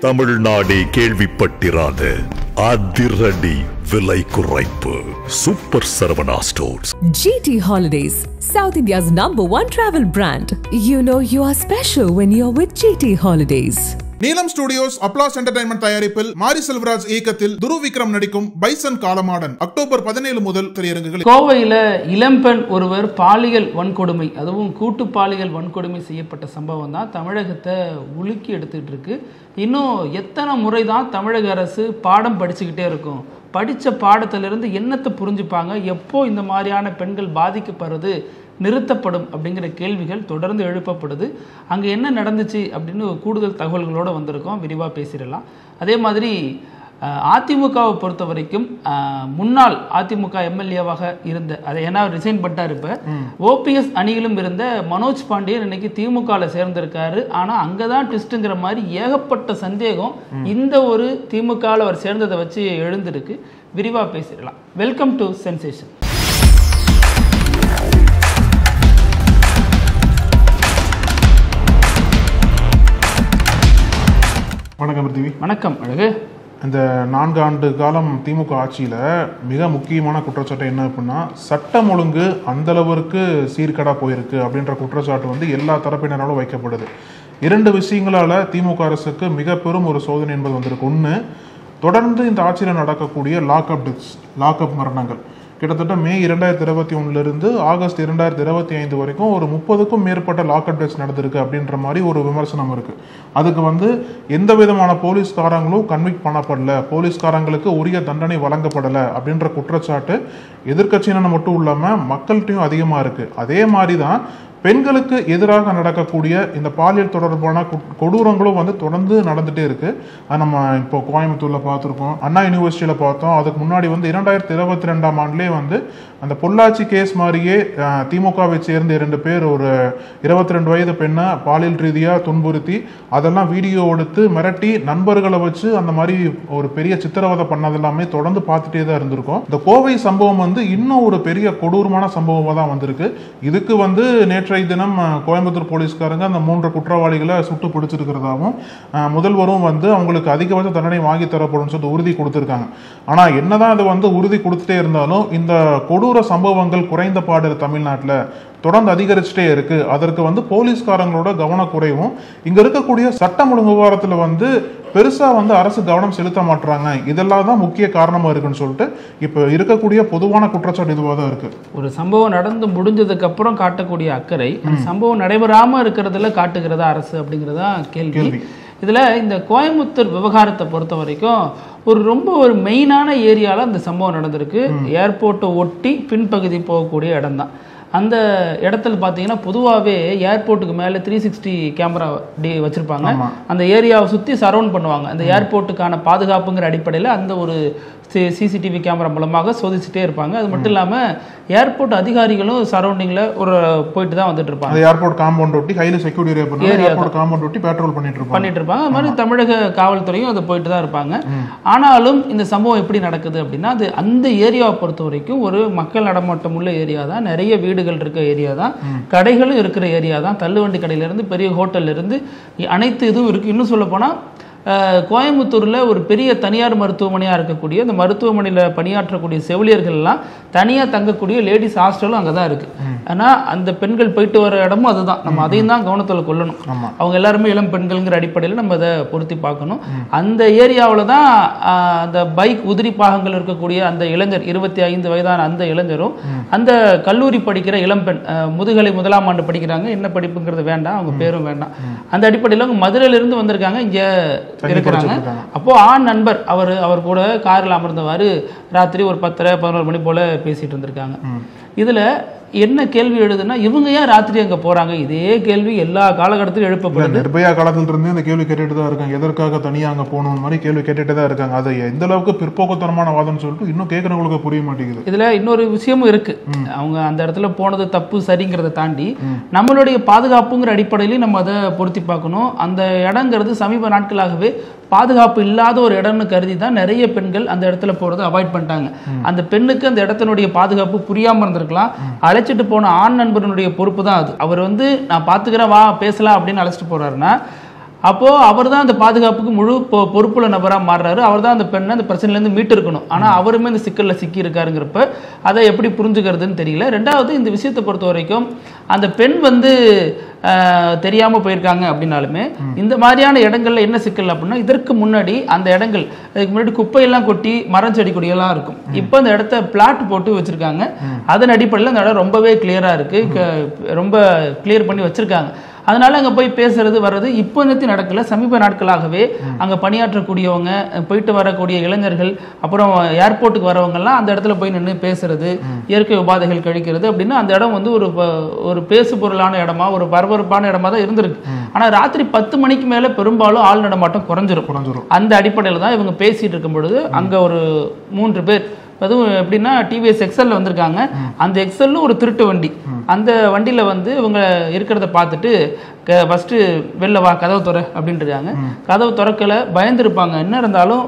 தமிழ்நாடே கேள்விப்பட்டிராத அதிரடி விலை குறைப்பு super Saravana stores. GT Holidays, South India's #1 travel brand. You know you are special when you're with GT Holidays. நீலம் studios applause entertainment தயாரிப்பில் மாரி செல்வராஜ் இயக்கத்தில் துருவ் விக்ரம் நடிக்கும் பைசன் காலமாடன் அக்டோபர் 17 முதல் திரையரங்குகளில். கோவையில் இளம்பெண் ஒருவர் பாலியல் வன்கொடுமை, அதுவும் கூட்டு பாலியல் வன்கொடுமை செய்யப்பட்ட சம்பவம் தான் தமிழகத்தை உலுக்கி எடுத்துக்கிட்டு இருக்கு. இன்னும் எத்தனை முறை தான் தமிழக அரசு பாடம் படிச்சுக்கிட்டே இருக்கும்? படித்த பாடத்திலிருந்து என்னத்தை புரிஞ்சுப்பாங்க? எப்போ இந்த மாதிரியான பெண்கள் பாதிக்கப்படுறது நிறுத்தப்படும் அப்படிங்கிற கேள்விகள் தொடர்ந்து எழுப்பப்படுது. அங்கே என்ன நடந்துச்சு அப்படின்னு கூடுதல் தகவல்களோடு வந்திருக்கோம், விரிவாக பேசிடலாம். அதே மாதிரி அதிமுகவை பொறுத்த வரைக்கும் முன்னாள் அதிமுக எம்எல்ஏவாக இருந்த, அதை ஏன்னா ரிசைன் பண்ணிட்டார், இப்போ ஓபிஎஸ் அணியிலும் இருந்த மனோஜ் பாண்டியன் இன்னைக்கு திமுகவில் சேர்ந்திருக்காரு. ஆனால் அங்கே தான் ட்விஸ்ட்டுங்கிற மாதிரி ஏகப்பட்ட சந்தேகம் இந்த ஒரு திமுகவில் அவர் சேர்ந்ததை வச்சு எழுந்திருக்கு. விரிவாக பேசிடலாம். Welcome to sensation. வணக்கம் பிருத்திவி. வணக்கம் அழகு. இந்த 4 ஆண்டு காலம் திமுக ஆட்சியில் மிக முக்கியமான குற்றச்சாட்டு என்ன அப்படின்னா, சட்டம் ஒழுங்கு அந்தளவிற்கு சீர்கேடாக போயிருக்கு அப்படின்ற குற்றச்சாட்டு எல்லா தரப்பினராலும் வைக்கப்படுது. 2 விஷயங்களால் திமுக அரசுக்கு மிக பெரும் ஒரு சோதனை என்பது வந்திருக்கு. ஒன்று, தொடர்ந்து இந்த ஆட்சியில் நடக்கக்கூடிய லாக்அப் டெத்ஸ், லாக்அப் மரணங்கள் கிட்டத்தட்ட மே 2021 ஆகஸ்ட் 2025 வரைக்கும் ஒரு 30க்கும் மேற்பட்ட லாக்அப் டெத்ஸ் நடந்திருக்கு அப்படின்ற மாதிரி ஒரு விமர்சனம் இருக்கு. அதுக்கு எந்த விதமான போலீஸ்காரங்களும் கன்விக்ட் பண்ணப்படல, போலீஸ்காரங்களுக்கு உரிய தண்டனை வழங்கப்படலை அப்படின்ற குற்றச்சாட்டு எதிர்கட்சியினர் மட்டும் இல்லாமல் மக்கள்கிட்டையும் அதிகமாக இருக்கு. அதே மாதிரி தான் பெண்களுக்கு எதிராக நடக்கக்கூடிய இந்த பாலியல் தொடர்பான கொடூரங்களும் தொடர்ந்து நடந்துகிட்டே இருக்கு. அது நம்ம இப்போ கோயம்புத்தூரில் பார்த்துருக்கோம், அண்ணா யூனிவர்சிட்டியில் பார்த்தோம். அதுக்கு முன்னாடி 2022ஆம் ஆண்டுலேயே அந்த பொள்ளாச்சி கேஸ் மாதிரியே திமுகவை சேர்ந்த 2 பேர் ஒரு 22 வயது பெண்ணை பாலியல் ரீதியாக துன்புறுத்தி அதெல்லாம் வீடியோ எடுத்து மிரட்டி நண்பர்களை வச்சு அந்த மாதிரி ஒரு பெரிய சித்திரவதை பண்ணதெல்லாமே தொடர்ந்து பார்த்துட்டே தான் இருந்திருக்கோம். இந்த கோவை சம்பவம் இன்னும் ஒரு பெரிய கொடூரமான சம்பவமாக தான் வந்திருக்கு. இதுக்கு நேற்றைய தினம் கோயம்புத்தூர் போலீஸ்காரங்க அந்த 3 குற்றவாளிகளை சுட்டு பிடிச்சிருக்கிறதாகவும் முதல்வரும் அவங்களுக்கு அதிகபட்ச தண்டனை வாங்கி தரப்படும் சொல்லி உறுதி கொடுத்திருக்காங்க. ஆனா என்னதான் அது உறுதி கொடுத்துட்டே இருந்தாலும் இந்த கொடூர சம்பவங்கள் குறைந்த பாடு தமிழ்நாட்டில் தொடர்ந்து அதிகரிச்சுட்டே இருக்கு. அதற்கு போலீஸ்காரங்களோட கவனக்குறைவும் இங்க இருக்கக்கூடிய சட்டம் ஒழுங்கு விவகாரத்தில் பெருசா அரசு கவனம் செலுத்த மாட்டாங்க. இதெல்லாம் தான் முக்கிய காரணமா இருக்குன்னு சொல்லிட்டு இப்ப இருக்கக்கூடிய பொதுவான குற்றச்சாட்டு இதுவாக தான் இருக்கு. ஒரு சம்பவம் நடந்து முடிஞ்சதுக்கு அப்புறம் காட்டக்கூடிய அக்கறை சம்பவம் நடைபெறாம இருக்கிறதுல காட்டுகிறதா அரசு அப்படிங்கிறதா கேள்வி. இதுல இந்த கோயம்புத்தூர் விவகாரத்தை பொறுத்த வரைக்கும் ரொம்ப மெயினான ஏரியால இந்த சம்பவம் நடந்திருக்கு. ஏர்போர்ட்டை ஒட்டி பின்பகுதி போகக்கூடிய இடம் தான். அந்த இடத்துல பார்த்தீங்கன்னா பொதுவாகவே ஏர்போர்ட்டுக்கு மேலே 360 கேமரா வச்சுருப்பாங்க. அந்த ஏரியாவை சுற்றி சரவுண்ட் பண்ணுவாங்க. அந்த ஏர்போர்ட்டுக்கான பாதுகாப்புங்கிற அடிப்படையில் அந்த ஒரு சிசிடிவி கேமரா மூலமாக சோதிச்சுட்டே இருப்பாங்க. அது மட்டும் இல்லாமல் ஏர்போர்ட் அதிகாரிகளும் சரௌண்டிங்கில் போயிட்டு தான் வந்துட்டு இருப்பாங்க. ஏர்போர்ட் காம்பவுண்ட் ஒட்டி ஹைலி செக்யூரிட்டி ஏர்போர்ட் காம்பவுண்ட் ஒட்டி பெட்ரோல் பண்ணிட்டு இருப்பாங்க. அது மாதிரி தமிழக காவல்துறையும் அதை போயிட்டு தான் இருப்பாங்க. ஆனாலும் இந்த சம்பவம் எப்படி நடக்குது அப்படின்னா, அது அந்த ஏரியாவை பொறுத்த வரைக்கும் ஒரு மக்கள் நடமாட்டம் உள்ள ஏரியா தான், நிறைய வீடுகள் இருக்க ஏரியா தான், கடைகளும் இருக்கிற ஏரியா தான். தள்ளுவண்டி கடையிலேருந்து பெரிய ஹோட்டல்ல இருந்து அனைத்து இதுவும் இருக்குது. இன்னும் சொல்ல போனால் கோயம்புத்தூரில் ஒரு பெரிய தனியார் மருத்துவமனையாக இருக்கக்கூடிய இந்த மருத்துவமனையில் பணியாற்றக்கூடிய செவிலியர்கள்லாம் தனியாக தங்கக்கூடிய லேடிஸ் ஹாஸ்டலும் அங்கே தான் இருக்குது. ஆனால் அந்த பெண்கள் போயிட்டு வர இடமும் அதுதான். நம்ம அதையும் தான் கவனத்தில் கொள்ளணும். அவங்க எல்லாருமே இளம் பெண்கள்ங்கிற அடிப்படையில் நம்ம அதை பொருத்தி பார்க்கணும். அந்த ஏரியாவில் தான் அந்த பைக் உதிரி பாகங்கள் இருக்கக்கூடிய அந்த இளைஞர், 25 வயதான அந்த இளைஞரும் அந்த கல்லூரி படிக்கிற இளம்பெண், முதுகலை 1ஆம் ஆண்டு படிக்கிறாங்க. என்ன படிப்புங்கிறது வேண்டாம், அவங்க பேரும் வேண்டாம். அந்த அடிப்படையில் அவங்க மதுரையிலிருந்து வந்திருக்காங்க, இங்கே இருக்கிறாங்க. அப்போ ஆண் நண்பர் அவர் கூட காரில் அமர்ந்தவாறு ராத்திரி ஒரு 10-11 மணி போல பேசிட்டு இருந்திருக்காங்க. இதுல என்ன கேள்வி எழுதுனா, இவங்க ஏன் ராத்திரி அங்க போறாங்க? இதே கேள்வி எல்லா காலகட்டத்திலும் எழுப்பப்படுது. நிர்பயா காலத்துல இருந்து இந்த கேள்வி கேட்டுட்டு தான் இருக்காங்க. எதற்காக தனியா அங்க போகணும் மாதிரி கேள்வி கேட்டுட்டு தான் இருக்காங்க. அது எந்த அளவுக்கு பிற்போக்குத்தனமான வாதம்னு சொல்லிட்டு இன்னும் கேட்கறவங்களுக்கு புரிய மாட்டேங்குது. இதுல இன்னொரு விஷயமும் இருக்கு. அவங்க அந்த இடத்துல போனது தப்பு சரிங்கிறத தாண்டி நம்மளுடைய பாதுகாப்புங்கிற அடிப்படையிலையும் நம்ம அதை பொருத்தி பார்க்கணும். அந்த இடங்கிறது சமீப நாட்களாகவே பாதுகாப்பு இல்லாத ஒரு இடம்னு கருதி தான் நிறைய பெண்கள் அந்த இடத்துல போறதை அவாய்ட் பண்ணிட்டாங்க. அந்த பெண்ணுக்கு அந்த இடத்தினுடைய பாதுகாப்பு புரியாம இருந்திருக்கலாம். அழைச்சிட்டு போன ஆண் நண்பனுடைய பொறுப்பு தான் அது. அவர் நான் பார்த்துக்கிறேன் வா பேசலாம் அப்படின்னு அழைச்சிட்டு போறாருன்னா, அப்போது அவர் தான் அந்த பாதுகாப்புக்கு முழு பொறுப்புள்ள நபராக மாறுறாரு. அவர் தான் அந்த பெண்ணை அந்த பிரச்சனையிலேருந்து மீட்டு இருக்கணும். ஆனால் அவருமே இந்த சிக்கலில் சிக்கி இருக்காருங்கிறப்ப அதை எப்படி புரிஞ்சுக்கிறதுன்னு தெரியல. ரெண்டாவது, இந்த விஷயத்தை பொறுத்த வரைக்கும் அந்த பெண் வந்து தெரியாமல் போயிருக்காங்க அப்படின்னாலுமே இந்த மாதிரியான இடங்கள்ல என்ன சிக்கல் அப்படின்னா, இதற்கு முன்னாடி அந்த இடங்கள் அதுக்கு முன்னாடி குப்பையெல்லாம் கொட்டி மரம் செடி கொடியெல்லாம் இருக்கும். இப்போ அந்த இடத்த பிளாட் போட்டு வச்சிருக்காங்க. அதன் அடிப்படையில் அந்த இடம் ரொம்பவே கிளியரா இருக்கு, ரொம்ப கிளியர் பண்ணி வச்சிருக்காங்க. அதனால அங்கே போய் பேசுறது வர்றது இப்போ நிறுத்தி நடக்கல. சமீப நாட்களாகவே அங்கே பணியாற்றக்கூடியவங்க, போயிட்டு வரக்கூடிய இளைஞர்கள், அப்புறம் ஏர்போர்ட்டுக்கு வரவங்கெல்லாம் அந்த இடத்துல போய் நின்று பேசுறது, இயற்கை உபாதைகள் கழிக்கிறது அப்படின்னு அந்த இடம் வந்து ஒரு பேசு பொருளான இடமா, ஒரு பரபரப்பான இடமா தான் இருந்திருக்கு. ஆனால் ராத்திரி 10 மணிக்கு மேலே பெரும்பாலும் ஆள் நடமாட்டம் குறைஞ்சிரும். அந்த அடிப்படையில் தான் இவங்க பேசிட்டு இருக்கும் பொழுது அங்கே ஒரு 3 பேர், அதுவும் எப்படின்னா டிவிஎஸ் எக்ஸல்ல வந்திருக்காங்க. அந்த எக்ஸல்ல ஒரு திருட்டு வண்டி, அந்த வண்டியில் வந்து இவங்க இருக்கிறத பார்த்துட்டு ஃபஸ்ட்டு வெளில வா, கதவு துற அப்படின்ட்டு இருக்காங்க. கதவு திறக்கலை, பயந்துருப்பாங்க. என்ன இருந்தாலும்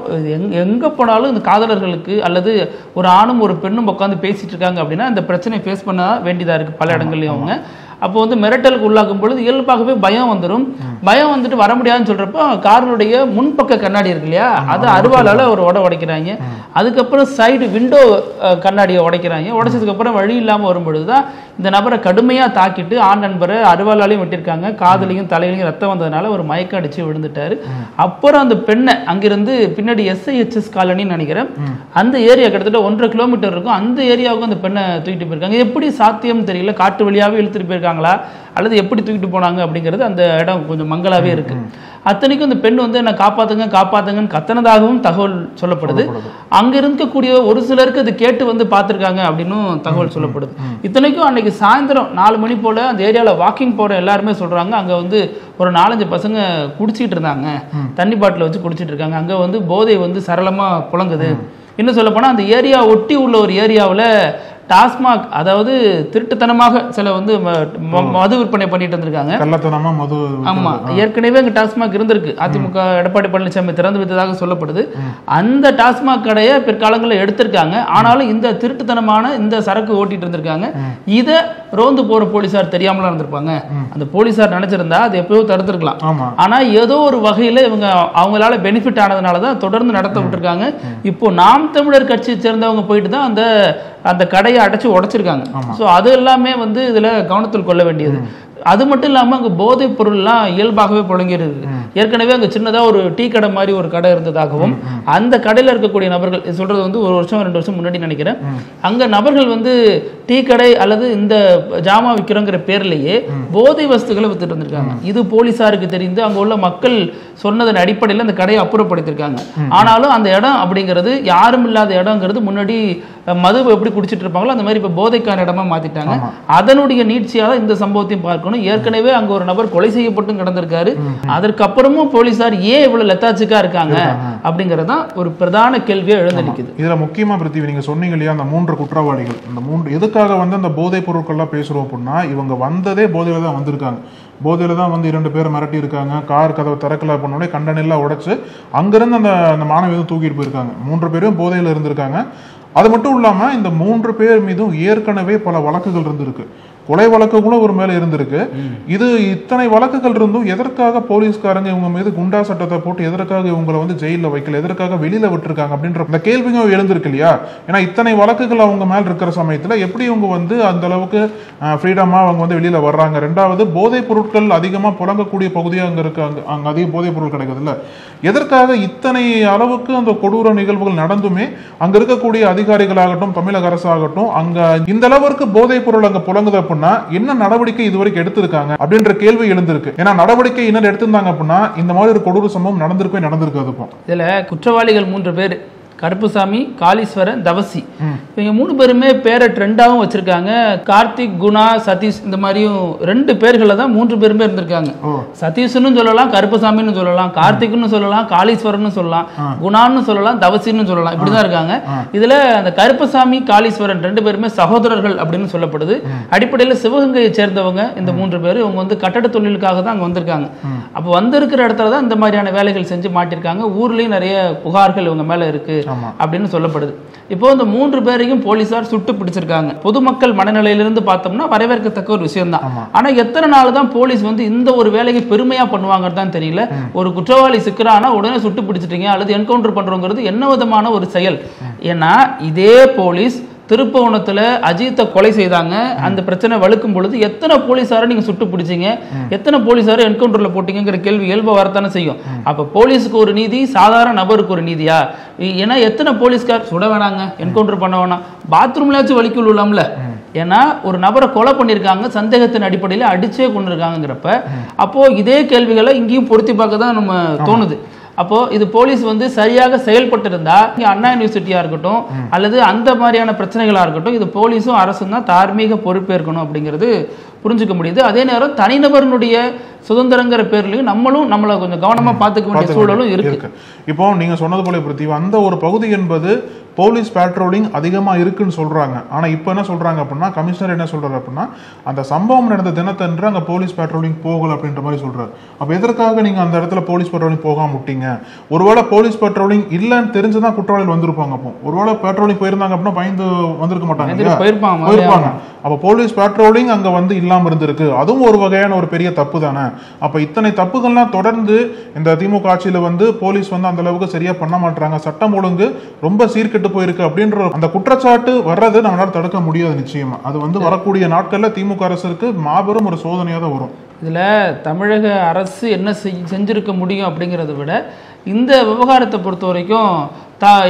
எங்கே போனாலும் இந்த காதலர்களுக்கு அல்லது ஒரு ஆணும் ஒரு பெண்ணும் உட்காந்து பேசிட்டு இருக்காங்க அப்படின்னா இந்த பிரச்சனையை ஃபேஸ் பண்ண வேண்டியதாக இருக்குது பல இடங்கள்லையும். அவங்க அப்போ வந்து மிரட்டலுக்கு உள்ளாக்கும் பொழுது இயல்பாகவே பயம் வந்துடும். பயம் வந்துட்டு வர முடியாதுன்னு சொல்கிறப்போ காரினுடைய முன்பக்க கண்ணாடி இருக்கு இல்லையா, அதை அருவாளால் ஒரு உடைக்கிறாங்க. அதுக்கப்புறம் சைடு விண்டோ கண்ணாடியை உடைக்கிறாங்க. உடைச்சதுக்கப்புறம் வழி இல்லாமல் வரும்பொழுது தான் இந்த நபரை கடுமையாக தாக்கிட்டு ஆண் நண்பரை அருவாளாலையும் வெட்டியிருக்காங்க. காதலையும் தலையிலையும் ரத்தம் வந்ததுனால ஒரு மயக்கம் அடிச்சு விழுந்துட்டாரு. அப்புறம் அந்த பெண்ணை அங்கிருந்து பின்னாடி SIHS காலனின்னு நினைக்கிறேன், அந்த ஏரியா கிட்டத்தட்ட 1.5 கிலோமீட்டர் இருக்கும், அந்த ஏரியாவுக்கு அந்த பெண்ணை தூக்கிட்டு போயிருக்காங்க. எப்படி சாத்தியம் தெரியல, காட்டு வழியாகவே இழுத்துட்டு போயிருக்காங்களா அல்லது எப்படி தூக்கிட்டு போனாங்க அப்படிங்கிறது அந்த இடம் கொஞ்சம் மங்களாவே இருக்கு. அத்தனைக்கும் இந்த பெண் வந்து என்ன காப்பாத்துங்க காப்பாத்துங்கன்னு கத்தனதாகவும் தகவல் சொல்லப்படுது. அங்க இருக்கக்கூடிய ஒரு சிலருக்கு அது கேட்டு வந்து பார்த்துருக்காங்க அப்படின்னும் தகவல் சொல்லப்படுது. இத்தனைக்கும் அன்னைக்கு சாயந்தரம் 4 மணி போல அந்த ஏரியாவில் வாக்கிங் போற எல்லாருமே சொல்றாங்க அங்க வந்து ஒரு 4-5 பசங்க குடிச்சிட்டு இருந்தாங்க, தண்ணி பாட்டில் வச்சு குடிச்சிட்டு இருக்காங்க. அங்க வந்து போதை வந்து சரளமா புழங்குது. இன்னும் சொல்ல போனா அந்த ஏரியா ஒட்டி உள்ள ஒரு ஏரியாவில் டாஸ்மாக், அதாவது திருட்டுத்தனமாக சில வந்து மது விற்பனை பண்ணிட்டு இருந்திருக்காங்க. ஆமா, ஏற்கனவே அங்க டாஸ்மாக் இருந்திருக்கு. அதிமுக எடப்பாடி பழனிசாமி திறந்து வைத்ததாக சொல்லப்படுது. அந்த டாஸ்மாக் கடையை பிற்காலங்களில் எடுத்திருக்காங்க. ஆனாலும் இந்த திருட்டுத்தனமான இந்த சரக்கு ஓட்டிட்டு இருந்திருக்காங்க. இதை ரோந்து போற போலீசார் தெரியாமலாம் இருந்திருப்பாங்க. அந்த போலீசார் நினைச்சிருந்தா அது எப்பயோ தடுத்திருக்கலாம். ஆனா ஏதோ ஒரு வகையில இவங்க அவங்களால பெனிஃபிட் ஆனதுனாலதான் தொடர்ந்து நடத்த விட்டுருக்காங்க. இப்போ நாம் தமிழர் கட்சியை சேர்ந்தவங்க போயிட்டு தான் அந்த கடையை அடைச்சு உடைச்சிருக்காங்க. ஸோ அது எல்லாமே வந்து இதுல கவனத்தில் கொள்ள வேண்டியது. அது மட்டும் இல்லாமல் அங்கே போதைப் பொருள்லாம் இயல்பாகவே புழங்கிருக்கு. ஏற்கனவே அங்கே சின்னதாக ஒரு டீ கடை மாதிரி ஒரு கடை இருந்ததாகவும் அந்த கடையில் இருக்கக்கூடிய நபர்கள் சொல்றது வந்து 1 வருஷம் 2 வருஷம் முன்னாடி நினைக்கிறேன், அங்கே நபர்கள் வந்து டீ கடை அல்லது இந்த ஜாமா விற்கிறோங்கிற பேர்லேயே போதை வஸ்துகளை வித்துட்டு இருந்திருக்காங்க. இது போலீஸாருக்கு தெரிந்து அங்கே உள்ள மக்கள் சொன்னதன் அடிப்படையில் அந்த கடையை அப்புறப்படுத்திருக்காங்க. ஆனாலும் அந்த இடம் அப்படிங்கிறது யாரும் இல்லாத இடங்கிறது முன்னாடி மது எப்படி குடிச்சிட்டு இருப்பாங்களோ அந்த மாதிரி இப்போ போதைக்கான இடமா மாத்திட்டாங்க. அதனுடைய நீட்சியாக இந்த சம்பவத்தையும் பார்க்கணும். ஏற்கனவே அங்க ஒரு நபர் கொலை செய்யப்பட்டும் கிடந்திருக்காரு. அதற்கப்புறமும் போலீசார் ஏன் இவ்வளவு லெத்தாச்சிக்கா இருக்காங்க அப்படிங்கறதான் ஒரு பிரதான கேள்வியா எழுந்து நிக்குது. இதுல முக்கியமா பிரித்திவி நீங்க சொன்னீங்க இல்லையா, அந்த 3 குற்றவாளிகள், அந்த 3 எதுக்காக வந்து அந்த போதைப் பொருட்கள்லாம் பேசுறோம் அப்படின்னா, இவங்க வந்ததே போதையில தான் வந்திருக்காங்க. போதையில தான் வந்து 2 பேரை மிரட்டி இருக்காங்க. கார் கதவை திறக்கல பண்ணோடனே கண்டனெல்லாம் உடைச்சு அங்கிருந்து அந்த மாணவி தூக்கிட்டு போயிருக்காங்க. 3 பேரும் போதையில இருந்திருக்காங்க. அது மட்டும் இல்லாம இந்த 3 பேர் மீதும் ஏற்கனவே பல வழக்குகள் இருந்திருக்கு. கொலை வழக்குகளும் ஒரு மேல இருந்திருக்கு. இது இத்தனை வழக்குகள் இருந்தும் எதற்காக போலீஸ்காரங்க இவங்க மீது குண்டா சட்டத்தை போட்டு எதற்காக இவங்களை வந்து ஜெயில வைக்கல, எதற்காக வெளியில விட்டுருக்காங்க அப்படின்ற இந்த கேள்வியும் எழுந்திருக்கு இல்லையா. ஏன்னா இத்தனை வழக்குகள் அவங்க மேல இருக்கிற சமயத்துல எப்படி இவங்க வந்து அந்த அளவுக்கு ஃப்ரீடமா அவங்க வந்து வெளியில வர்றாங்க. 2வது, போதைப் பொருட்கள் அதிகமா புழங்கக்கூடிய பகுதியாக அங்க இருக்கு, அங்க அதிக போதைப் பொருள் கிடைக்குது இல்ல. எதற்காக இத்தனை அளவுக்கு அந்த கொடூர நிகழ்வுகள் நடந்துமே அங்க இருக்கக்கூடிய அதிகாரிகளாகட்டும் தமிழக அரசாகட்டும் அங்க இந்த அளவிற்கு போதைப் பொருள் அங்க புழங்குது அப்படின்னா என்ன நடவடிக்கை இதுவரைக்கும் எடுத்திருக்காங்க அப்படின்ற கேள்வி எழுந்திருக்கு. ஏன்னா நடவடிக்கை என்ன எடுத்திருந்தாங்க அப்படின்னா இந்த மாதிரி ஒரு கொடூர சம்பவம் நடந்திருக்காது. இதுல குற்றவாளிகள் 3 பேர், கருப்புசாமி, காளீஸ்வரன், தவசி. இவங்க 3 பேருமே பேரை ட்ரெண்டாகவும் வச்சிருக்காங்க. கார்த்திக், குணா, சதீஷ் இந்த மாதிரியும் 2 பேர்களை தான் 3 பேருமே இருந்திருக்காங்க. சதீஷ்னு சொல்லலாம், கருப்புசாமின்னு சொல்லலாம், கார்த்திக்னு சொல்லலாம், காளீஸ்வரன் சொல்லலாம், குணான்னு சொல்லலாம், தவசின்னு சொல்லலாம். இப்படிதான் இருக்காங்க. இதுல அந்த கருப்புசாமி, காளீஸ்வரன் 2 பேருமே சகோதரர்கள் அப்படின்னு சொல்லப்படுது. அடிப்படையில் சிவகங்கையை சேர்ந்தவங்க இந்த 3 பேர். இவங்க வந்து கட்டட தொழிலுக்காக தான் அங்க வந்திருக்காங்க. அப்போ வந்திருக்கிற இடத்துல தான் இந்த மாதிரியான வேலைகள் செஞ்சு மாட்டிருக்காங்க. ஊர்லயும் நிறைய புகார்கள் இவங்க மேல இருக்கு. அப்படின்னு சொல்லப்படுது. இப்போ இந்த 3 பேரையும் போலீசார் சுட்டு பிடிச்சிருக்காங்க. பொதுமக்கள் மனநிலையிலிருந்து பார்த்தோம்னா வரவேற்கத்தக்க ஒரு விஷயம் தான். ஆனா எத்தனை நாள் தான் போலீஸ் வந்து இந்த ஒரு வேலையை பெருமையா பண்ணுவாங்கன்னு தான் தெரியல. ஒரு குற்றவாளி சிக்கிறானா உடனே சுட்டு பிடிச்சிட்டீங்க அல்லது என்கவுண்டர் பண்றோங்கிறது என்ன விதமான ஒரு செயல்? ஏன்னா இதே போலீஸ் திருப்புவனத்துல அஜித்தை கொலை செய்தாங்க. அந்த பிரச்சனை வலுக்கும் பொழுது எத்தனை போலீஸாரை நீங்க சுட்டு பிடிச்சீங்க, எத்தனை போலீஸாரை என்கவுண்டர்ல போட்டீங்கிற கேள்வி இயல்பா வரத்தானே செய்யும். அப்ப போலீஸுக்கு ஒரு நீதி, சாதாரண நபருக்கு ஒரு நீதியா? ஏன்னா எத்தனை போலீஸ்கார் சுட வேணாங்க, என்கவுண்டர் பண்ண வேணாம், பாத்ரூம்லயாச்சும் வலிக்கு விழலாம்ல. ஏன்னா ஒரு நபரை கொலை பண்ணியிருக்காங்க, சந்தேகத்தின் அடிப்படையில் அடிச்சே கொண்டிருக்காங்கிறப்ப அப்போ இதே கேள்விகளை இங்கேயும் பொருத்தி பார்க்க தான் நம்ம தோணுது. அப்போ இது போலீஸ் வந்து சரியாக செயல்பட்டு இருந்தா அண்ணா யூனிவர்சிட்டியா இருக்கட்டும் அல்லது அந்த மாதிரியான பிரச்சனைகளா இருக்கட்டும், இது போலீஸும் அரசும் தான் தார்மீக பொறுப்பேற்கணும் அப்படிங்கிறது புரிஞ்சுக்க முடியுது. அதே நேரம் தனிநபருடைய சுதந்திரங்கிற பேர்லயும் நம்மளை கொஞ்சம் கவனமா பார்த்துக்க வேண்டிய சூழலும் இருக்கு. இப்போ நீங்க சொன்னது போல பிரித்தி, அந்த ஒரு பகுதி என்பது போலீஸ் பேட்ரோலிங் அதிகமா இருக்குன்னு சொல்றாங்க. ஆனா இப்போ என்ன சொல்றாங்க அப்படின்னா, கமிஷனர் என்ன சொல்றாரு அப்படின்னா, அந்த சம்பவம் நடந்த தினத்தன்று அங்க போலீஸ் பேட்ரோலிங் போகல அப்படின்ற மாதிரி சொல்றாரு. அப்ப எதற்காக நீங்க அந்த இடத்துல போலீஸ் பேட்ரோலிங் போகாம விட்டீங்க? ஒருவேளை போலீஸ் பேட்ரோலிங் இல்லன்னு தெரிஞ்சுதான் குற்றவாளிகள் வந்திருப்பாங்க. அப்போ ஒருவேளை பேட்ரோலிங் போயிருந்தாங்க அப்படின்னா பயந்து வந்திருக்க மாட்டாங்க, போயிருப்பாங்க. அப்ப போலீஸ் பேட்ரோலிங் அங்க வந்து இல்லாம இருந்திருக்கு, அதுவும் ஒரு வகையான ஒரு பெரிய தப்பு தானே. அப்ப இத்தனை தப்புகள்லாம் தொடர்ந்து இந்த திமுக ஆட்சியில வந்து போலீஸ் வந்து அந்த அளவுக்கு சரியா பண்ண மாட்டாங்க, சட்டம் ஒழுங்கு ரொம்ப சீர்கெட்டு போயிருக்கு அப்படின்ற அந்த குற்றச்சாட்டு வர்றது நம்மளால தடுக்க முடியாது. நிச்சயமா அது வந்து வரக்கூடிய நாட்கள்ல திமுக அரசுக்கு மாபெரும் ஒரு சோதனையா தான் வரும். இதுல தமிழக அரசு என்ன செஞ்சிருக்க முடியும் அப்படிங்கிறத விட இந்த விவகாரத்தை பொறுத்த வரைக்கும்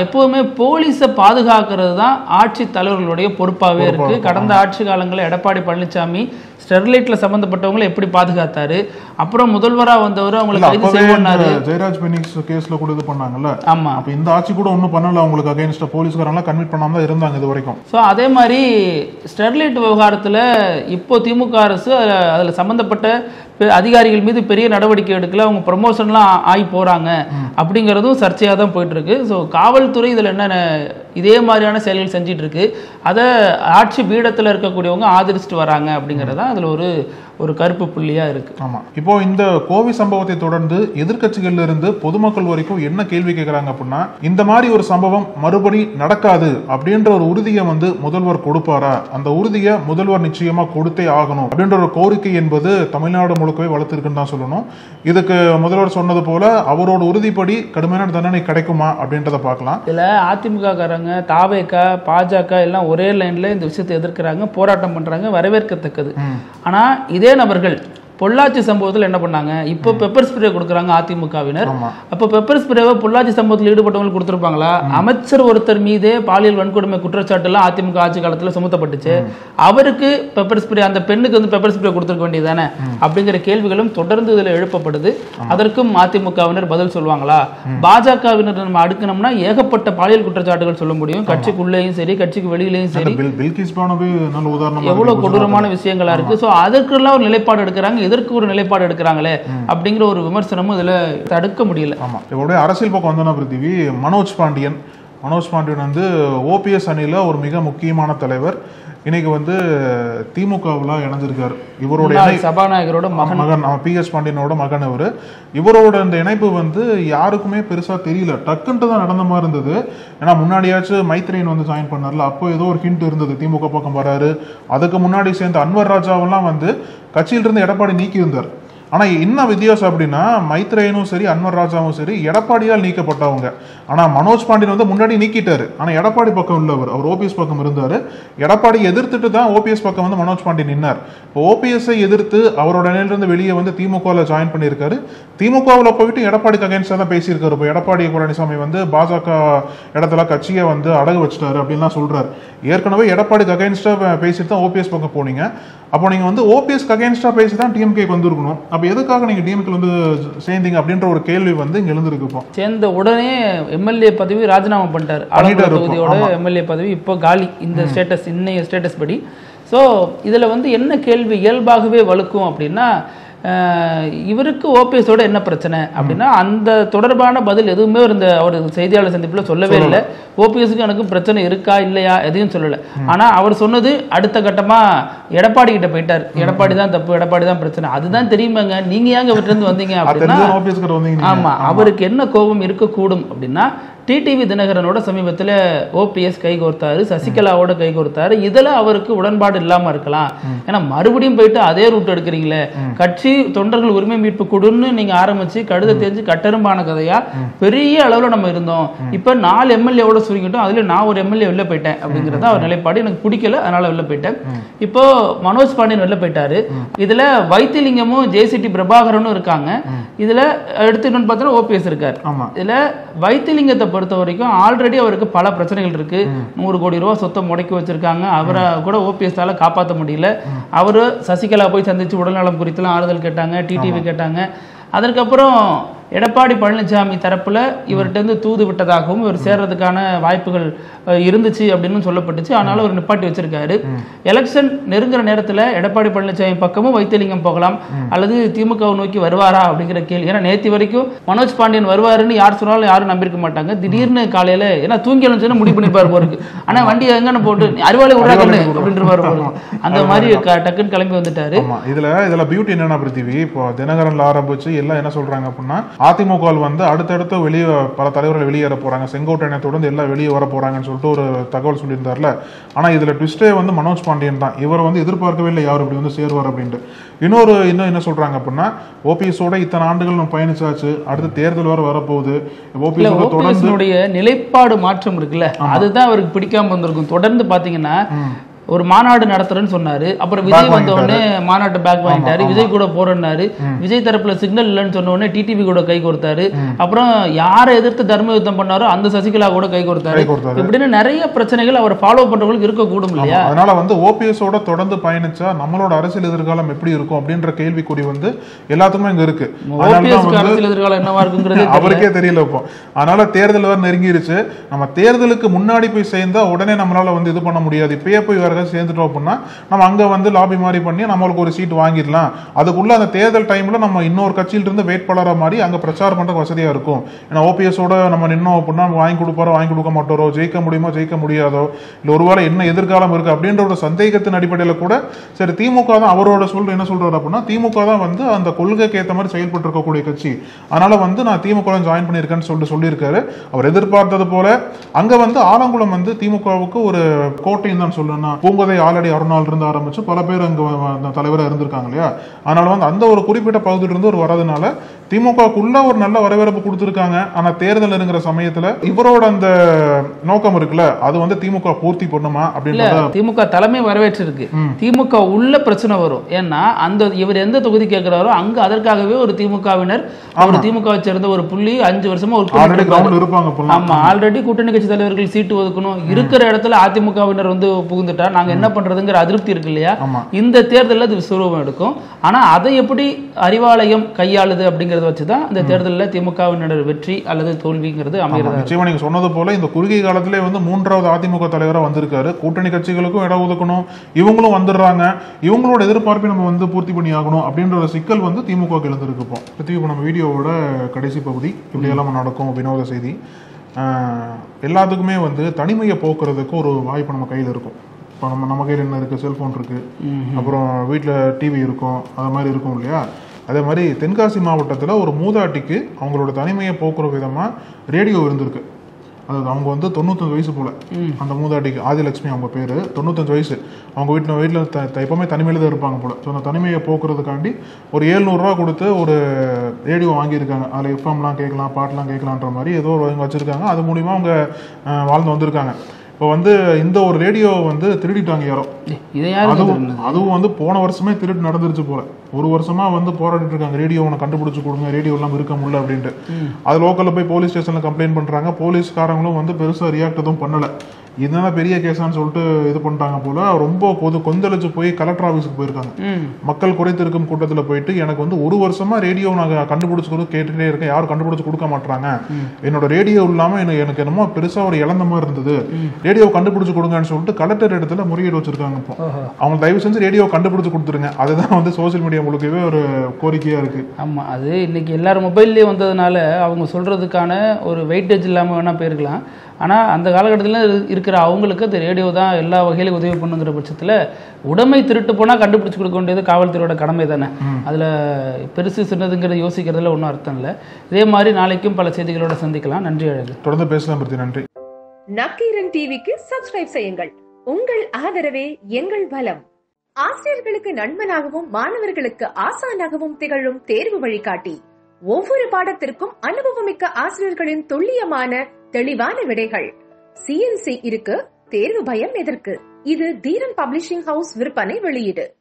எப்போதுமே போலீஸை பாதுகாக்கிறது தான் ஆட்சி தலைவர்களுடைய பொறுப்பாகவே இருக்கு. கடந்த ஆட்சி காலங்களில் எடப்பாடி பழனிசாமி ஸ்டெர்லைட்ல சம்பந்தப்பட்டவங்களை எப்படி பாதுகாத்தாரு, அப்புறம் முதல்வரா வந்தவர் அவங்களை கைது செய்வாரு. ஜெயராஜ் பெனிக்ஸ் கேஸ்ல கூட இது பண்ணாங்கல்ல. ஆமா, அப்ப இந்த ஆட்சி கூட ஒன்றும் பண்ணல, அவங்களுக்கு அகைன்ஸ்டா போலீஸ்காரங்க கன்விட் பண்ணாம தான் இருந்தாங்க இது வரைக்கும். ஸோ அதே மாதிரி ஸ்டெர்லைட் விவகாரத்துல இப்போ திமுக அரசு அதுல சம்பந்தப்பட்ட அதிகாரிகள் மீது பெரிய நடவடிக்கை எடுக்கல, அவங்க ப்ரமோஷன்லாம் ஆகி போறாங்க அப்படிங்கிறதும் சர்ச்சையாக தான் போயிட்டு இருக்கு. ஸோ காவல்துறை இதில் என்ன இதே மாதிரியான செயல்கள் செஞ்சிட்டு இருக்கு, அதை ஆட்சி பீடத்தில் இருக்கக்கூடியவங்க ஆதரிச்சுட்டு வராங்க அப்படிங்கிறது தான் அதில் ஒரு கருப்பு புள்ளியா இருக்கு. ஆமா, இப்போ இந்த கோவி சம்பவத்தை தொடர்ந்து எதிர்கட்சிகள்ல இருந்து பொதுமக்கள் வரைக்கும் என்ன கேள்வி கேட்கிறாங்க அப்படின்னா, இந்த மாதிரி ஒரு சம்பவம் மறுபடி நடக்காது அப்படின்ற ஒரு உறுதியை வந்து முதல்வர் கொடுப்பாரா? அந்த உறுதியை முதல்வர் நிச்சயமா கொடுத்தே ஆகணும் அப்படின்ற ஒரு கோரிக்கை என்பது தமிழ்நாடு முழுக்கவே வளர்த்திருக்குன்னு தான் சொல்லணும். இதுக்கு முதல்வர் சொன்னது போல அவரோட உறுதிப்படி கடுமையான தண்டனை கிடைக்குமா அப்படின்றத பார்க்கலாம். இதுல அதிமுக காரங்க, தாவேக, பாஜக எல்லாம் ஒரே லைன்ல இந்த விஷயத்தை எதிர்க்கிறாங்க, போராட்டம் பண்றாங்க, வரவேற்கத்தக்கது. ஆனா இதே நபர்கள் பொள்ளாச்சி சம்பவத்தில் என்ன பண்ணாங்க, இப்போ பெப்பர் ஸ்ப்ரே கொடுக்குறாங்க அதிமுகவினர். அப்போ பெப்பர் ஸ்ப்ரேவை பொள்ளாச்சி சம்பவத்தில் ஈடுபட்டவங்களுக்கு கொடுத்துருப்பாங்களா? அமைச்சர் ஒருத்தர் மீதே பாலியல் வன்கொடுமை குற்றச்சாட்டு எல்லாம் அதிமுக ஆட்சி காலத்தில் சுமத்தப்பட்டுச்சு, அவருக்கு பெப்பர் ஸ்ப்ரே, அந்த பெண்ணுக்கு வந்து பெப்பர் ஸ்ப்ரே கொடுத்துருக்க வேண்டியதானே அப்படிங்கிற கேள்விகளும் தொடர்ந்து இதில் எழுப்பப்படுது. அதற்கும் அதிமுகவினர் பதில் சொல்லுவாங்களா? பாஜகவினர் நம்ம அடுக்கணும்னா ஏகப்பட்ட பாலியல் குற்றச்சாட்டுகள் சொல்ல முடியும், கட்சிக்குள்ளேயும் சரி கட்சிக்கு வெளியிலையும் சரி. எவ்வளவு கொடூரமான விஷயங்களா இருக்கு. ஸோ அதற்கெல்லாம் ஒரு நிலைப்பாடு எடுக்கிறாங்க, எதற்கு ஒரு நிலைப்பாடு எடுக்கிறாங்களே அப்படிங்கிற ஒரு விமர்சனமும் இதுல தடுக்க முடியல. ஆமா, இவருடைய அரசியல் பக்கம் வந்தோம்னா பிருத்திவி, மனோஜ் பாண்டியன் வந்து ஓபிஎஸ் அணியில ஒரு மிக முக்கியமான தலைவர். இன்னைக்கு வந்து திமுகவில் இணைஞ்சிருக்காரு. இவருடைய சபாநாயகரோட மகன் பி.எஸ். பாண்டியனோட மகன். இவரோட இந்த இணைப்பு வந்து யாருக்குமே பெருசா தெரியல, டக்குன்ட்டு தான் நடந்த மாதிரி இருந்தது. ஏன்னா முன்னாடியாச்சும் மைத்ரேயன் வந்து ஜாயின் பண்ணார்ல, அப்போ ஏதோ ஒரு ஹிண்ட் இருந்தது திமுக பக்கம் வராரு. அதுக்கு முன்னாடி சேர்ந்த அன்வர் ராஜாவெல்லாம் வந்து கட்சியிலிருந்து எடப்பாடி நீக்கி இருந்தார். ஆனா என்ன வித்தியாசம் அப்படின்னா, மைத்ரேயனும் சரி அன்வர் ராஜாவும் சரி எடப்பாடியால் நீக்கப்பட்டவங்க. ஆனா மனோஜ் பாண்டியன் வந்து முன்னாடி நீக்கிட்டாரு, ஆனா எடப்பாடி பக்கம் உள்ளவர், அவர் ஓபிஎஸ் பக்கம் இருந்தாரு. எடப்பாடி எதிர்த்துட்டு தான் ஓபிஎஸ் பக்கம் வந்து மனோஜ் பாண்டியன் நின்னார். இப்போ ஓபிஎஸ்ஐ எதிர்த்து அவரோட நிலையிலிருந்து வெளியே வந்து திமுகவில் ஜாயின் பண்ணியிருக்காரு. திமுகவில் போயிட்டு எடப்பாடிக்கு அகைன்ஸ்டா தான் பேசியிருக்காரு. இப்போ எடப்பாடி பழனிசாமி வந்து பாஜக இடத்துல கட்சியை வந்து அடகு வச்சுட்டாரு அப்படின்லாம் சொல்றாரு. ஏற்கனவே எடப்பாடிக்கு அகைன்ஸ்டா பேசிட்டு தான் ஓபிஎஸ் பக்கம் போனீங்க. அப்போ நீங்க வந்து ஓபிஎஸ் அகைன்ஸ்டா பேசி தான் டிஎம்கே வந்திருக்கணும். அப்ப எதுக்காக நீங்க டிஎம்கே வந்து சேர்ந்தீங்க அப்படின்ற ஒரு கேள்வி வந்து இங்க எழுந்திருக்கு. சேர்ந்த உடனே எம்எல்ஏ பதவி ராஜினாமா பண்ணிட்டாரு. தொகுதியோட எம்எல்ஏ பதவி இப்போ காலி, இந்த ஸ்டேட்டஸ், இன்னைய ஸ்டேட்டஸ் படி. ஸோ இதுல வந்து என்ன கேள்வி இயல்பாகவே வலுக்கும் அப்படின்னா, இவருக்கு ஓபிஎஸோட என்ன பிரச்சனை அப்படின்னா, அந்த தொடர்பான பதில் எதுவுமே அவர் செய்தியாளர் சந்திப்பில் சொல்லவே இல்லை. ஓபிஎஸ்க்கு எனக்கு பிரச்சனை இருக்கா இல்லையா எதையும் சொல்லலை. ஆனா அவர் சொன்னது அடுத்த கட்டமா எடப்பாடி கிட்ட போயிட்டார். எடப்பாடி தான் தப்பு, எடப்பாடி தான் பிரச்சனை. அதுதான் தெரியுமாங்க, நீங்க ஏங்க இருந்து வந்தீங்க அப்படின்னா, ஆமா அவருக்கு என்ன கோபம் இருக்கக்கூடும் அப்படின்னா, டிடிவி தினகரனோட சமீபத்தில் ஓபிஎஸ் கைகோர்த்தாரு, சசிகலாவோட கைகோர்த்தாரு. இதுல அவருக்கு உடன்பாடு இல்லாம இருக்கலாம். ஏன்னா மறுபடியும் போயிட்டு அதே ரூட் எடுக்கிறீங்களே, கட்சி தொண்டர்கள் உரிமை மீட்பு குழுன்னு நீங்க ஆரம்பிச்சு கடுத தெரிஞ்சு கட்டெரும்பான கதையா பெரிய அளவுல நம்ம இருந்தோம். இப்ப 4 எம்எல்ஏவோட சுருங்கிட்டோம், அதுல நான் ஒரு எம்எல்ஏ வெளில போயிட்டேன் அப்படிங்கறத அவர் நிலைப்பாடு. எனக்கு பிடிக்கல, அதனால வெளில போயிட்டேன். இப்போ மனோஜ் பாண்டியன் வெளில போயிட்டாரு. இதுல வைத்திலிங்கமும் ஜேசிடி பிரபாகரனும் இருக்காங்க. இதுல எடுத்துக்கணும்னு பார்த்தா ஓபிஎஸ் இருக்காரு. இதுல வைத்திலிங்கத்தை பொறுத்த வரைக்கும் ஆல்ரெடி அவருக்கு பல பிரச்சனைகள் இருக்கு. 100 கோடி ரூபாய் சொத்தை முடக்கி வச்சிருக்காங்க. அவரை கூட ஓபிஎஸ்ஸால காப்பாற்ற முடியல. அவரு சசிகலா போய் சந்திச்சு உடல்நலம் குறித்துலாம் ஆறுதல் கேட்டாங்க, டிடிவி கேட்டாங்க. அதற்கப்புறம் எடப்பாடி பழனிசாமி தரப்புல இவர்கிட்ட இருந்து தூது விட்டதாகவும் இவர் சேர்றதுக்கான வாய்ப்புகள் இருந்துச்சு அப்படின்னு சொல்லப்பட்டுச்சு. ஆனாலும் அவர் நிப்பாட்டி வச்சிருக்காரு. எலெக்ஷன் நெருங்குற நேரத்தில் எடப்பாடி பழனிசாமி பக்கமும் வைத்திலிங்கம் போகலாம், அல்லது திமுகவை நோக்கி வருவாரா அப்படிங்கிற கேள்வி. ஏன்னா நேற்று வரைக்கும் மனோஜ் பாண்டியன் வருவாருன்னு யார் சொன்னாலும் யாரும் நம்பியிருக்க மாட்டாங்க. திடீர்னு காலையில ஏன்னா தூங்கி எழுந்துச்சுன்னா முடிவு பண்ணிருப்பாரு போருக்கு. ஆனா வண்டி எங்கன்னு போட்டு அறிவாளி விடுறாங்க அப்படின்றவாரு போருக்கு. அந்த மாதிரி டக்குன்னு கிளம்பி வந்துட்டாரு. இதுல பியூட்டி என்னன்னா பிருத்திவி, இப்போ தினகரன்ல ஆரம்பிச்சு எல்லாம் என்ன சொல்றாங்க அப்படின்னா அதிமுக வந்து அடுத்தடுத்து வெளியே பல தலைவர்கள் வெளியேற போறாங்க, செங்கோட்டையனை தொடர்ந்து எல்லாம் வெளியே வர போறாங்கன்னு சொல்லிட்டு ஒரு தகவல் சொல்லியிருந்தார்ல. ஆனா இதுல ட்விஸ்டே வந்து மனோஜ் பாண்டியன் தான். இவர் வந்து எதிர்பார்க்கவே இல்லை யார் இப்படி வந்து சேருவார் அப்படின்ட்டு. இன்னும் என்ன சொல்றாங்க அப்படின்னா ஓபிஎஸோட இத்தனை ஆண்டுகள் நம்ம பயணிச்சாச்சு, அடுத்து தேர்தல் வர வரப்போகுது. ஓபிஎஸ் நிலைப்பாடு மாற்றம் இருக்குல்ல, அதுதான் அவருக்கு பிடிக்காம வந்திருக்கும். தொடர்ந்து பாத்தீங்கன்னா ஒரு மாநாடு நடத்துறேன்னு சொன்னாரு. அப்புறம் விஜய் வந்த உடனே மாநாட்டை பேக் வாங்கிட்டாரு. விஜய் கூட போறேன்னாரு. விஜய் தரப்புல சிக்னல் இல்லைன்னு சொன்ன உடனே டிடிவி கூட கை கொடுத்தாரு. அப்புறம் யாரை எதிர்த்து தர்ம யுத்தம் பண்ணாரோ அந்த சசிகலா கூட கை கொடுத்தாரு. இப்படின்னு நிறைய பிரச்சனைகள் அவர் ஃபாலோ பண்றவங்களுக்கு இருக்கக்கூடும் இல்லையா? அதனால வந்து ஓபிஎஸோட தொடர்ந்து பயணிச்சா நம்மளோட அரசியல் எதிர்காலம் எப்படி இருக்கும் அப்படின்ற கேள்விக்குறி வந்து எல்லாத்துக்குமே இங்க இருக்கு. அரசியல் எதிர்காலம் என்னவா இருக்குங்கிறது அவருக்கே தெரியல இப்போ. அதனால தேர்தல் வேற நெருங்கிருச்சு. நம்ம தேர்தலுக்கு முன்னாடி போய் சேர்ந்தா உடனே நம்மளால வந்து இது பண்ண முடியாது. இப்பயே போய் சேர்ந்துட்டோம் அப்படின்னா நம்ம அங்க வந்து லாபி மாதிரி பண்ணி நம்மளுக்கு ஒரு சீட் வாங்கிடலாம். அதுக்குள்ள அந்த தேர்தல் டைம்ல நம்ம இன்னொரு கட்சியில இருந்து வேட்பாளரா மாதிரி அங்க பிரச்சாரம் பண்ற வசதியா இருக்கும். ஏன்னா ஓபிஎஸோட நம்ம நின்னோம் அப்படின்னா வாங்கி கொடுப்பாரோ வாங்கி கொடுக்க மாட்டாரோ, ஜெயிக்க முடியுமோ ஜெயிக்க முடியாதோ, இல்ல ஒருவேளை என்ன எதிர்காலம் இருக்கு அப்படின்ற ஒரு சந்தேகத்தின் அடிப்படையில கூட சரி திமுக தான் அவரோட என்ன சொல்றாரு அப்படின்னா திமுக தான் வந்து அந்த கொள்கைக்கு ஏற்ற மாதிரி செயல்பட்டு இருக்கக்கூடிய கட்சி, அதனால வந்து நான் திமுக ஜாயின் பண்ணியிருக்கேன்னு சொல்லியிருக்காரு. அவர் எதிர்பார்த்தது போல அங்க வந்து ஆலங்குளம் வந்து திமுகவுக்கு ஒரு கோட்டைன்னு தான் சொல்லணும். பூங்கதை ஆல்ரெடி அருணாள் இருந்து ஆரம்பிச்சு பல பேர் அங்க தலைவராக இருந்திருக்காங்க இல்லையா? அதனால வந்து அந்த ஒரு குறிப்பிட்ட பகுதியிலிருந்து ஒரு வரதுனால திமுகக்குள்ள ஒரு நல்ல வரவேற்பு கொடுத்திருக்காங்க. ஆனா தேர்தல் நெருங்குற சமயத்துல இவரோட அந்த நோக்கம் இருக்குல்ல, அது வந்து திமுக பூர்த்தி பண்ணுமா அப்படின்றத திமுக தலைமை வரவேற்றிருக்கு. திமுக உள்ள பிரச்சனை வரும். ஏன்னா அந்த இவர் எந்த தொகுதி கேட்கிறாரோ அங்க அதற்காகவே ஒரு திமுகவினர் ஒரு திமுக சேர்ந்த ஒரு புள்ளி 5 வருஷமா இருப்பாங்க. ஆமா, ஆல்ரெடி கூட்டணி கட்சி தலைவர்கள் சீட்டு ஒதுக்கணும். இருக்கிற இடத்துல அதிமுகவினர் வந்து புகுந்துட்டா நாங்க என்ன பண்றதுங்கிற அதிருப்தி இருக்கு இல்லையா? இந்த தேர்தலில் அது விஸ்வரூபம் எடுக்கும். ஆனா அதை எப்படி அறிவாலயம் கையாளுது அப்படிங்கறத வச்சுதான் இந்த தேர்தலில் திமுகவினர் வெற்றி அல்லது தோல்விங்கிறது அமைகிறது. நிச்சயமா நீங்க சொன்னது போல இந்த குறுகிய காலத்திலே வந்து 3வது அதிமுக தலைவரா வந்திருக்காரு. கூட்டணி கட்சிகளுக்கும் இடம் ஒதுக்கணும், இவங்களும் வந்துடுறாங்க. இவங்களோட எதிர்பார்ப்பை நம்ம வந்து பூர்த்தி பண்ணி ஆகணும் அப்படின்ற ஒரு சிக்கல் வந்து திமுக எழுந்திருக்கு. இப்போ நம்ம வீடியோவோட கடைசி பகுதி இப்படி எல்லாம் நடக்கும் வினோத செய்தி. எல்லாத்துக்குமே வந்து தனிமையை போக்குறதுக்கு ஒரு வாய்ப்பு நம்ம கையில் இருக்கும். இப்போ நம்ம கையில் என்ன இருக்குது, செல்ஃபோன் இருக்குது, அப்புறம் வீட்டில் டிவி இருக்கும், அது மாதிரி இருக்கும் இல்லையா? அதே மாதிரி தென்காசி மாவட்டத்தில் ஒரு மூதாட்டிக்கு அவங்களோட தனிமையை போக்குற விதமாக ரேடியோ இருந்திருக்கு. அது அவங்க வந்து 95 வயசு போல், அந்த மூதாட்டிக்கு ஆதிலட்சுமி அவங்க பேர், 95 வயசு. அவங்க வீட்டில் எப்போவுமே தனிமையில் தான் இருப்பாங்க போல். ஸோ அந்த தனிமையை போக்குறதுக்காண்டி ஒரு 700 ரூபா கொடுத்து ஒரு ரேடியோ வாங்கியிருக்காங்க. அதில் எஃப்எம்லாம் கேட்கலாம், பாட்டெலாம் கேட்கலான்ற மாதிரி ஏதோ வச்சுருக்காங்க. அது மூலிமா அவங்க வாழ்ந்து வந்திருக்காங்க. இப்போ வந்து இந்த ஒரு ரேடியோ வந்து திருடிட்டாங்க யாரோ. அதுவும் வந்து போன வருஷமே திருட்டு நடந்துருச்சு போல. ஒரு வருஷமா வந்து போராடிட்டு இருக்காங்க, ரேடியோ உனக்கு கண்டுபிடிச்சு கொடுங்க, ரேடியோ எல்லாம் இருக்க முடியல அப்படின்ட்டு. அது லோக்கல்ல போய் போலீஸ் ஸ்டேஷன்ல கம்ப்ளைண்ட் பண்றாங்க. போலீஸ்காரங்களும் வந்து பெருசா ரியாக்ட் எதுவும் பண்ணல. இதுதான் பெரிய கேஸான்னு சொல்லிட்டு இது பண்ணிட்டாங்க போல. ரொம்ப கொந்தளிச்சு போய் கலெக்டர் ஆஃபீஸுக்கு போயிருக்காங்க. மக்கள் குறைத்திருக்கும் கூட்டத்தில் போயிட்டு எனக்கு வந்து ஒரு வருஷமா ரேடியோ நாங்கள் கண்டுபிடிச்சு கேட்டுக்கிட்டே இருக்கேன், யாரும் கண்டுபிடிச்சு கொடுக்க மாட்டாங்க, என்னோட ரேடியோ இல்லாம எனக்கு என்னமோ பெருசா ஒரு இழந்த மாதிரி இருந்தது, ரேடியோ கண்டுபிடிச்சு கொடுங்கன்னு சொல்லிட்டு கலெக்டர் இடத்துல முறையீடு வச்சிருக்காங்க. இப்போ அவங்க தயவு செஞ்சு ரேடியோ கண்டுபிடிச்சு கொடுத்துருங்க. அதுதான் வந்து சோசியல் மீடியா முழுக்கவே ஒரு கோரிக்கையா இருக்கு. ஆமா, அது இன்னைக்கு எல்லாரும் மொபைல்லேயே வந்ததுனால அவங்க சொல்றதுக்கான ஒரு வெயிட்டேஜ் இல்லாம வேணா போயிருக்கலாம். ஆனால் அந்த காலகட்டத்தில் இருக்க இருக்கிற அவங்களுக்கு அந்த ரேடியோ தான் எல்லா வகையிலும் உதவி பண்ணுங்கிற பட்சத்தில் உடைமை திருட்டு போனால் கண்டுபிடிச்சு கொடுக்க வேண்டியது காவல்துறையோட கடமை தானே. அதில் பெருசு சின்னதுங்கிறத யோசிக்கிறதுல ஒன்றும் அர்த்தம் இல்லை. இதே மாதிரி நாளைக்கும் பல செய்திகளோட சந்திக்கலாம். நன்றி அழகு. தொடர்ந்து பேசலாம். நன்றி. நக்கீரன் டிவிக்கு சப்ஸ்கிரைப் செய்யுங்கள். உங்கள் ஆதரவே எங்கள் பலம். ஆசிரியர்களுக்கு நண்பனாகவும் மாணவர்களுக்கு ஆசானாகவும் திகழும் தேர்வு வழிகாட்டி. ஒவ்வொரு பாடத்திற்கும் அனுபவமிக்க ஆசிரியர்களின் துல்லியமான தெளிவான விடைகள். CNC இருக்கு, தேர்வு பயம் எதற்கு? இது தீரன் பப்ளிஷிங் ஹவுஸ் விற்பனை வெளியீடு.